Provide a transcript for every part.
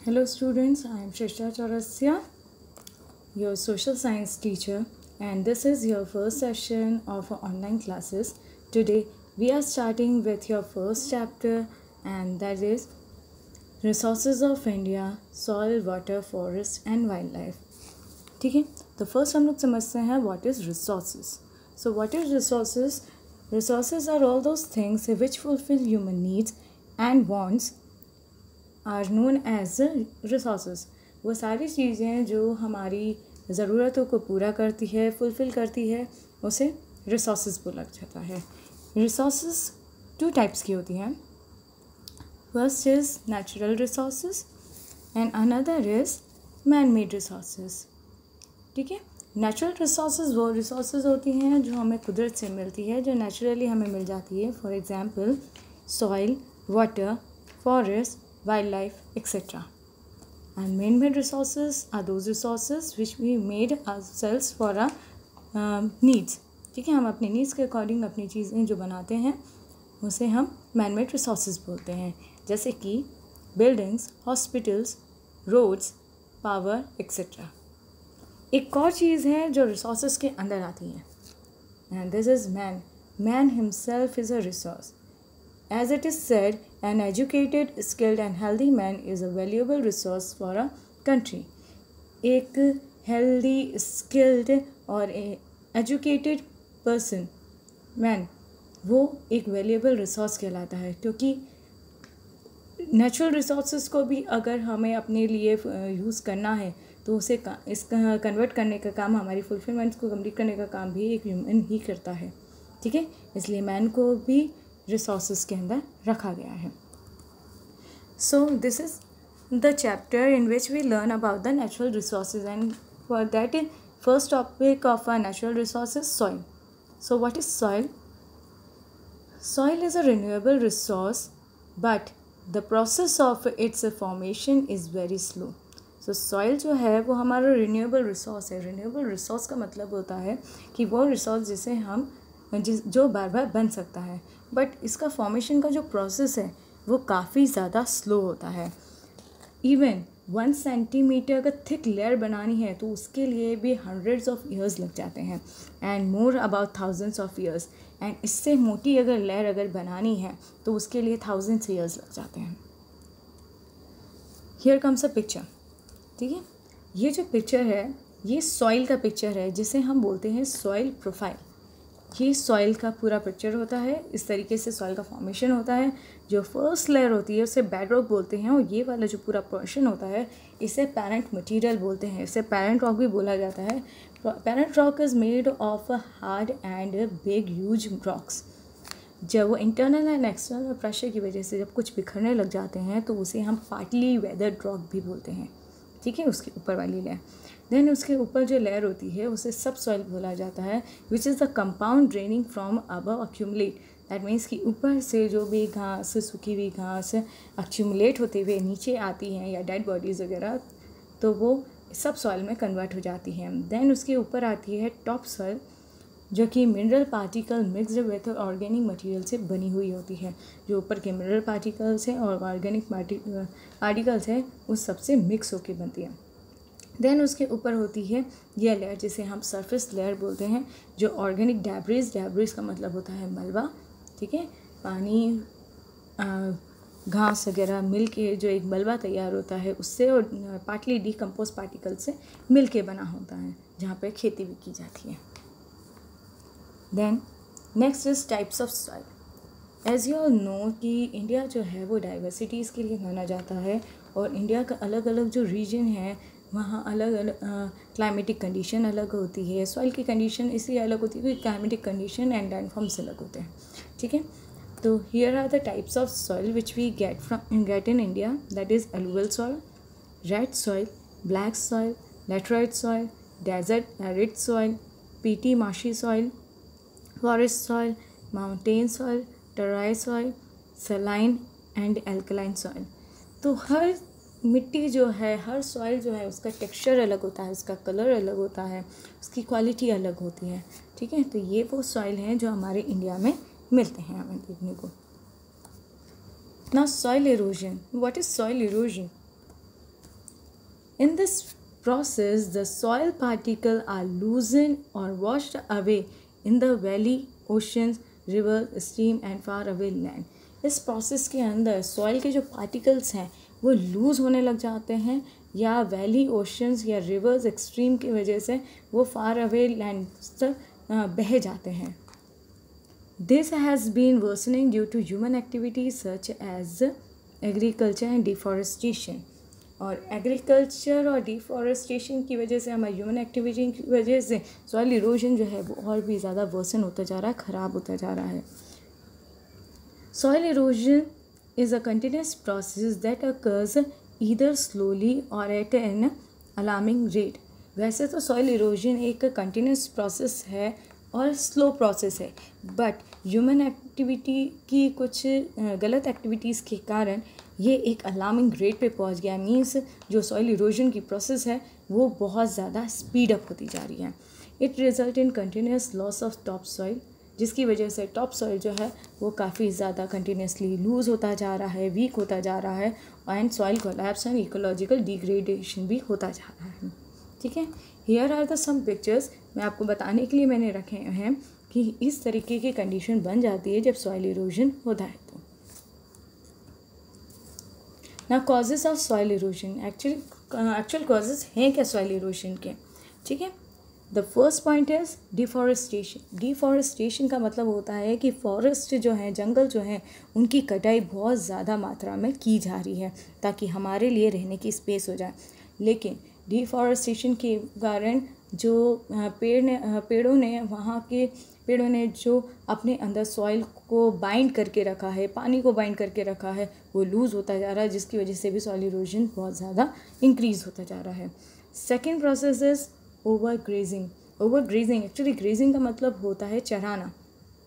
Hello students, I am Shrishta Chaurasya, your social science teacher, and this is your first session of our online classes. Today we are starting with your first chapter, and that is Resources of India, Soil, Water, Forest and Wildlife. ठीक है, तो first हम लोग समझते हैं what is resources. So what is resources? Resources are all those things which fulfil human needs and wants are known as resources. वो सारी चीज़ें जो हमारी ज़रूरतों को पूरा करती है, फुलफ़िल करती है, उसे रिसोर्सेज बोला जाता है. रिसोर्सेज टू टाइप्स की होती हैं. First is natural resources and another is man made resources. ठीक है, नेचुरल रिसोर्सेज वो रिसोर्सेज होती हैं जो हमें कुदरत से मिलती है, जो नेचुरली हमें मिल जाती है. For example soil, water, forest, wildlife, etc. And man-made resources are those resources which we made ourselves for our needs. ठीक है, हम अपने नीड्स के अकॉर्डिंग अपनी चीज़ें जो बनाते हैं उसे हम man-made resources बोलते हैं. जैसे कि buildings, hospitals, roads, power, etc. एक और चीज़ है जो रिसोर्सेज के अंदर आती है, and this is man. Man himself is a resource. As it is said, an educated, skilled and healthy man is a valuable resource for a country. एक healthy, skilled और educated person, man, वो एक valuable resource कहलाता है. क्योंकि natural resources को भी अगर हमें अपने लिए यूज़ करना है तो उसे इसका कन्वर्ट करने का काम, हमारी फुलफिलमेंट को कंप्लीट करने का काम भी एक ह्यूमन ही करता है. ठीक है, इसलिए मैन को भी रिसोर्सेज के अंदर रखा गया है. So this is the chapter in which we learn about the natural resources, and for that first topic of our natural resources, soil. So what is soil? Soil is a renewable resource but the process of its formation is very slow. So soil जो है वो हमारा renewable resource है. Renewable resource का मतलब होता है कि वो रिसोर्स जिसे हम जो बार बार बन सकता है, बट इसका फॉर्मेशन का जो प्रोसेस है वो काफ़ी ज़्यादा स्लो होता है. इवन 1 सेंटीमीटर का थिक लेयर बनानी है तो उसके लिए भी हंड्रेड्स ऑफ ईयर्स लग जाते हैं, and more about thousands of years. And इससे मोटी अगर लेयर अगर बनानी है तो उसके लिए थाउजेंड्स ईयर्स लग जाते हैं. Here comes a picture. ठीक है, ये जो पिक्चर है ये सॉइल का पिक्चर है जिसे हम बोलते हैं सॉइल प्रोफाइल. ये सॉइल का पूरा पिक्चर होता है. इस तरीके से सॉइल का फॉर्मेशन होता है. जो फर्स्ट लेयर होती है उसे बेडरॉक बोलते हैं, और ये वाला जो पूरा पोर्शन होता है इसे पेरेंट मटेरियल बोलते हैं. इसे पेरेंट रॉक भी बोला जाता है. Parent rock is made of hard and big huge rocks. जब वो इंटरनल एंड एक्सटर्नल प्रेशर की वजह से जब कुछ बिखरने लग जाते हैं तो उसे हम पार्टली वेदर्ड रॉक भी बोलते हैं. ठीक है, उसके ऊपर वाली लेयर. देन उसके ऊपर जो लेयर होती है उसे सब सॉइल बोला जाता है, which is the compound draining from above accumulate. That means कि ऊपर से जो भी घास, सूखी हुई घास अक्यूमुलेट होते हुए नीचे आती हैं या डेड बॉडीज़ वगैरह, तो वो सब सॉइल में कन्वर्ट हो जाती हैं. देन उसके ऊपर आती है टॉप सॉइल, जो कि mineral particle mixed with organic material से बनी हुई होती है. जो ऊपर के मिनरल पार्टिकल्स हैं और ऑर्गेनिक पार्टिकल्स हैं उस सबसे मिक्स होकर बनती है. देन उसके ऊपर होती है यह लेयर जिसे हम सरफेस लेयर बोलते हैं, जो ऑर्गेनिक डैब्रिज का मतलब होता है मलबा. ठीक है, पानी, घास वगैरह मिल के जो एक मलबा तैयार होता है उससे, और पार्टली डिकम्पोज पार्टिकल से मिल के बना होता है, जहाँ पे खेती भी की जाती है. Then next is types of soil. As you all know कि इंडिया जो है वो डाइवर्सिटीज़ के लिए माना जाता है, और इंडिया का अलग अलग जो रीजन है वहाँ अलग अलग क्लाइमेटिक कंडीशन अलग होती है. सॉइल की कंडीशन इसलिए अलग होती है क्योंकि क्लाइमेटिक कंडीशन एंड लैंडफॉर्म्स अलग होते हैं. ठीक है, तो here are the types of soil which we get in India. That is alluvial soil, red soil, black soil, laterite soil, desert arid soil, peaty marshy soil, forest soil, mountain soil, Terai soil, saline and alkaline soil. तो हर मिट्टी जो है, हर soil जो है उसका texture अलग होता है, उसका कलर अलग होता है, उसकी क्वालिटी अलग होती है. ठीक है, तो ये वो सॉइल हैं जो हमारे इंडिया में मिलते हैं हमें देखने को. Now soil erosion. What is soil erosion? In this process, the soil particles are loosened or washed away in the valley, oceans, rivers, stream and far away land. इस प्रोसेस के अंदर सॉइल के जो पार्टिकल्स हैं वो loose होने लग जाते हैं, या वैली, ओशंस या रिवर्स, एक्सट्रीम की वजह से वो फार अवे लैंड तक बह जाते हैं. This has been worsening due to human activities such as agriculture and deforestation. और एग्रीकल्चर और डिफॉरेस्टेशन की वजह से, हमारी ह्यूमन एक्टिविटी की वजह से सॉइल इरोजन जो है वो और भी ज़्यादा वर्सन होता जा रहा है, ख़राब होता जा रहा है. Soil erosion is a continuous process that occurs either slowly और एट एन अलार्मिंग रेट. वैसे तो सॉइल इरोजन एक कंटिन्यूस प्रोसेस है और स्लो प्रोसेस है, बट ह्यूमन एक्टिविटी की कुछ गलत एक्टिविटीज़ के कारण ये एक अलार्मिंग रेट पे पहुंच गया. मीन्स जो सॉइल इरोजन की प्रोसेस है वो बहुत ज़्यादा स्पीड अप होती जा रही है. It result in continuous loss of top soil, जिसकी वजह से टॉप सॉइल जो है वो काफ़ी ज़्यादा कंटिन्यूसली लूज़ होता जा रहा है, वीक होता जा रहा है, and soil collapse and ecological degradation भी होता जा रहा है. ठीक है, here are the some pictures. मैं आपको बताने के लिए मैंने रखे हैं कि इस तरीके की कंडीशन बन जाती है जब सॉइल इरोजन होता है. तो ना causes of soil erosion, actual causes हैं क्या सॉइल इरोजन के. ठीक है, the first point is deforestation. Deforestation का मतलब होता है कि फॉरेस्ट जो है, जंगल जो है, उनकी कटाई बहुत ज़्यादा मात्रा में की जा रही है ताकि हमारे लिए रहने की स्पेस हो जाए. लेकिन डिफॉरेस्टेशन के कारण जो पेड़ों ने जो अपने अंदर सॉइल को बाइंड करके रखा है, पानी को बाइंड करके रखा है, वो लूज़ होता जा रहा है, जिसकी वजह से भी सॉइल इरोजन बहुत ज़्यादा इंक्रीज़ होता जा रहा है. Second process is over grazing. Over grazing, actually grazing का मतलब होता है चराना.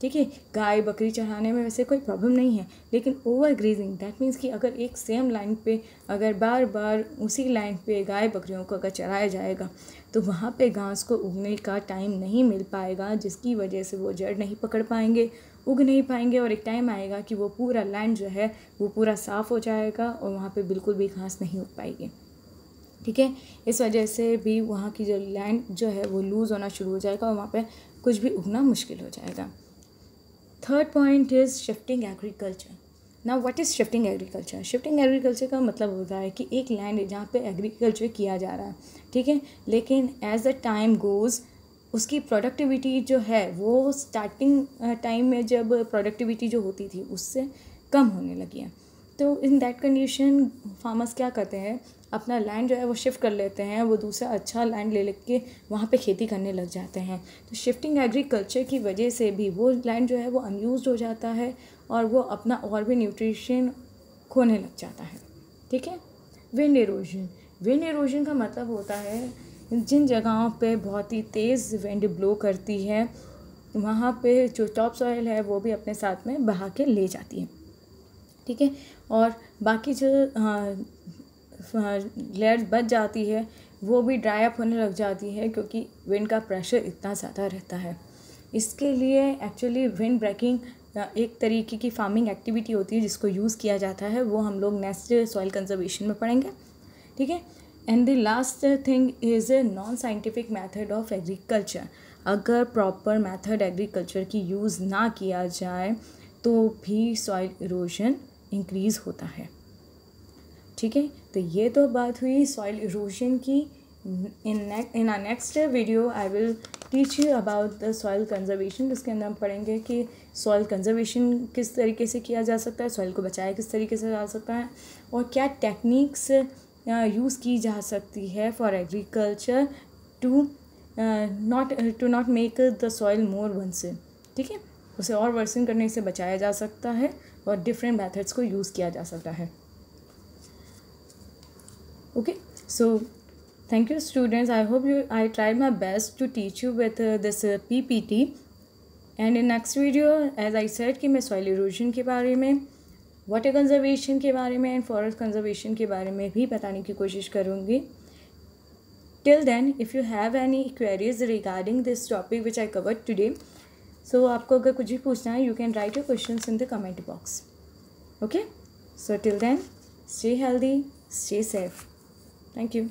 ठीक है, गाय बकरी चराने में वैसे कोई प्रॉब्लम नहीं है, लेकिन ओवर ग्रेजिंग दैट मीन्स कि अगर एक सेम लाइन पे अगर बार बार उसी लाइन पे गाय बकरियों को अगर चराया जाएगा तो वहाँ पे घास को उगने का टाइम नहीं मिल पाएगा, जिसकी वजह से वो जड़ नहीं पकड़ पाएंगे, उग नहीं पाएंगे, और एक टाइम आएगा कि वो पूरा लैंड जो है वो पूरा साफ़ हो जाएगा और वहाँ पे बिल्कुल भी घास नहीं उग पाएगी. ठीक है, इस वजह से भी वहाँ की जो लैंड जो है वो लूज़ होना शुरू हो जाएगा और वहाँ पे कुछ भी उगना मुश्किल हो जाएगा. Third point is shifting agriculture. Now what is shifting agriculture. Shifting agriculture का मतलब होता है कि एक लैंड है जहाँ पे एग्रीकल्चर किया जा रहा है, ठीक है, लेकिन एज द टाइम गोज़ उसकी प्रोडक्टिविटी जो है वो स्टार्टिंग टाइम में जब प्रोडक्टिविटी जो होती थी उससे कम होने लगी है. तो इन दैट कंडीशन फार्मर्स क्या करते हैं, अपना लैंड जो है वो शिफ्ट कर लेते हैं, वो दूसरा अच्छा लैंड ले लेके वहाँ पे खेती करने लग जाते हैं. तो शिफ्टिंग एग्रीकल्चर की वजह से भी वो लैंड जो है वो अनयूज्ड हो जाता है और वो अपना और भी न्यूट्रिशन खोने लग जाता है. ठीक है, विंड इरोजन. विंड इरोजन का मतलब होता है जिन जगहों पे बहुत ही तेज़ विंड ब्लो करती है वहाँ पे जो टॉप सॉइल है वो भी अपने साथ में बहा के ले जाती है. ठीक है, और बाकी जो लेयर्स बच जाती है वो भी ड्राई अप होने लग जाती है क्योंकि विंड का प्रेशर इतना ज़्यादा रहता है. इसके लिए एक्चुअली विंड ब्रेकिंग एक तरीके की फार्मिंग एक्टिविटी होती है जिसको यूज़ किया जाता है, वो हम लोग नेक्स्ट सॉइल कंजर्वेशन में पढ़ेंगे. ठीक है, and the last thing is a non scientific method of agriculture. अगर प्रॉपर मेथड एग्रीकल्चर की यूज़ ना किया जाए तो भी सॉइल इरोजन इंक्रीज़ होता है. ठीक है, तो ये तो बात हुई सॉइल इरोजन की. In our next video I will teach you about the soil conservation. इसके अंदर हम पढ़ेंगे कि सॉइल कंजर्वेशन किस तरीके से किया जा सकता है, सॉइल को बचाया किस तरीके से जा सकता है, और क्या टेक्निक्स यूज़ की जा सकती है for agriculture to not make the soil more worsen. ठीक है, उसे और वर्सन करने से बचाया जा सकता है और डिफरेंट मेथड्स को यूज़ किया जा सकता है. Okay, so thank you students. I tried my best to teach you with this PPT, and in next video as I said कि मैं soil erosion के बारे में, water conservation के बारे में and forest conservation के बारे में भी बताने की कोशिश करूँगी. Till then, if you have any queries regarding this topic which I covered today, so आपको अगर कुछ भी पूछना है you can write your questions in the comment box. Okay, so till then stay healthy, stay safe. Thank you.